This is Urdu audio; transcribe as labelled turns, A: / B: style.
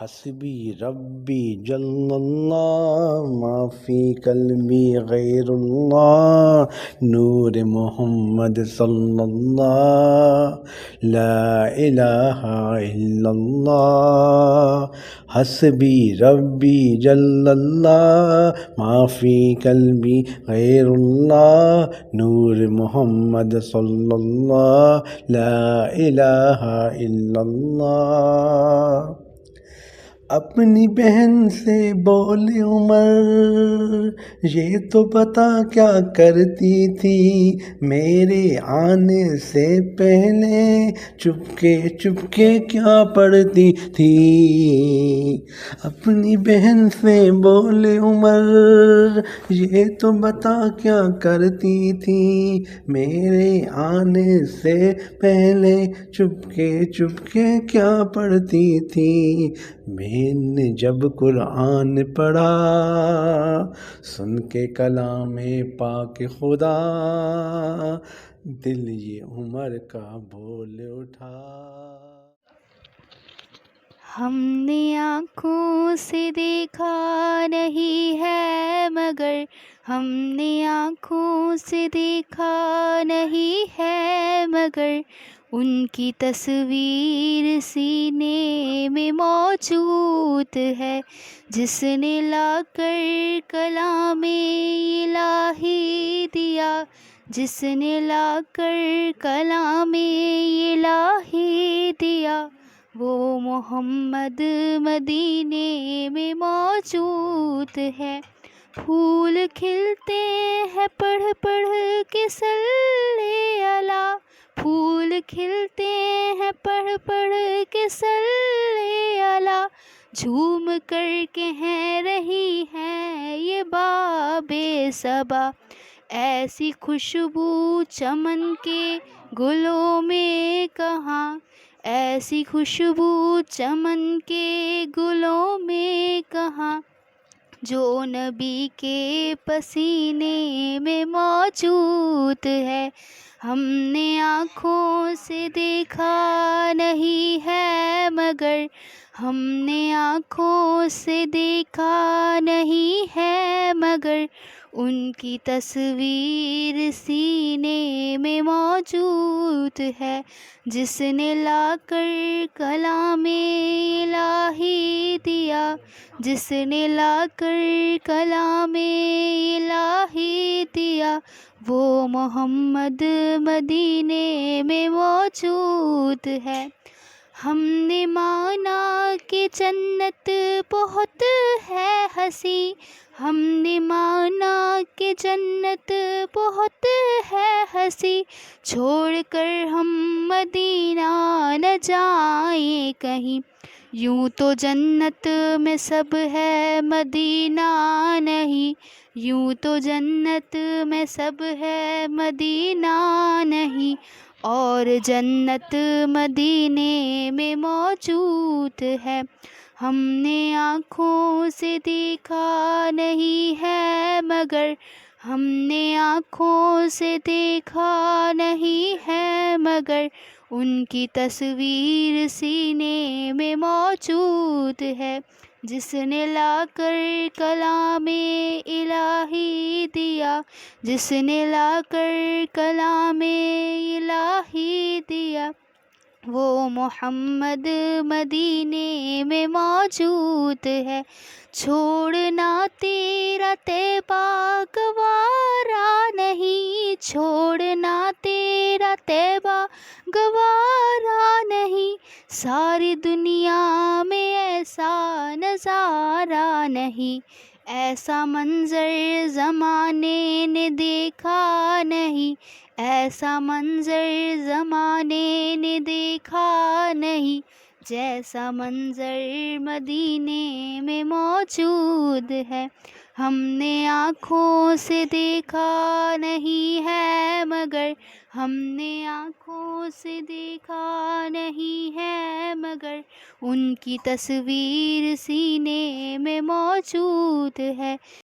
A: حسبی ربی جل اللہ ما فی قلبی غیر اللہ نور محمد صلی اللہ لا الہ الا اللہ حسبی ربی جل اللہ ما فی قلبی غیر اللہ نور محمد صلی اللہ لا الہ الا اللہ۔ اپنی بہن سے بولے عمر یہ تو بتا کیا کرتی تھی میرے آنے سے پہلے چپکے کیا پڑھتی تھی۔ اپنی بہن سے بولے عمر یہ تو بتا کیا کرتی تھی میرے آنے سے پہلے چپکے کیا پڑھتی تھی۔ میں نے جب قرآن پڑھا سن کے کلام پاک خدا دل یہ عمر کا بول اٹھا۔
B: ہم نے آنکھوں سے دیکھا نہیں ہے مگر ہم نے آنکھوں سے دیکھا نہیں ہے مگر ان کی تصویر سینے میں موجود ہے جس نے لا کر کلام الہی دیا جس نے لا کر کلام الہی دیا وہ محمد مدینے میں موجود ہے۔ پھول کھلتے ہیں پڑھ پڑھ کے صلی اللہ پھول کھلتے ہیں پڑھ پڑھ کے صلی اللہ جھوم کر کے ہیں رہی ہے یہ باب صبا ایسی خوشبو چمن کے گلوں میں کہاں ایسی خوشبو چمن کے گلوں میں کہاں جو نبی کے پسینے میں موجود ہے۔ ہم نے آنکھوں سے دیکھا نہیں ہے مگر ہم نے آنکھوں سے دیکھا نہیں ہے مگر ان کی تصویر سینے میں موجود ہے جس نے لا کر کلام الہی دیا جس نے لا کر کلام الہی دیا وہ محمد مدینے میں موجود ہے۔ ہم نے مانا کہ جنت بہت ہے ہنسی ہم نے مانا کہ جنت بہت ہے ہنسی چھوڑ کر ہم مدینہ نہ جائیں کہیں یوں تو جنت میں سب ہے مدینہ نہیں یوں تو جنت میں سب ہے مدینہ نہیں اور جنت مدینے میں موجود ہے۔ ہم نے آنکھوں سے دیکھا نہیں ہے مگر ہم نے آنکھوں سے دیکھا نہیں ہے مگر ان کی تصویر سینے میں موجود ہے جس نے لا کر کلام الہی دیا جس نے لا کر کلام الہی دیا وہ محمد مدینے میں موجود ہے۔ چھوڑنا تیرا طیبہ گوارا نہیں چھوڑنا تیرا طیبہ گوارا نہیں ساری دنیا میں ایسا نظارہ نہیں ایسا منظر زمانے نے دیکھا نہیں ایسا منظر زمانے نے دیکھا نہیں جیسا منظر مدینے میں موجود ہے۔ ہم نے آنکھوں سے دیکھا نہیں ہے مگر ہم نے آنکھوں سے دیکھا نہیں ہے مگر ان کی تصویر سینے میں موجود ہے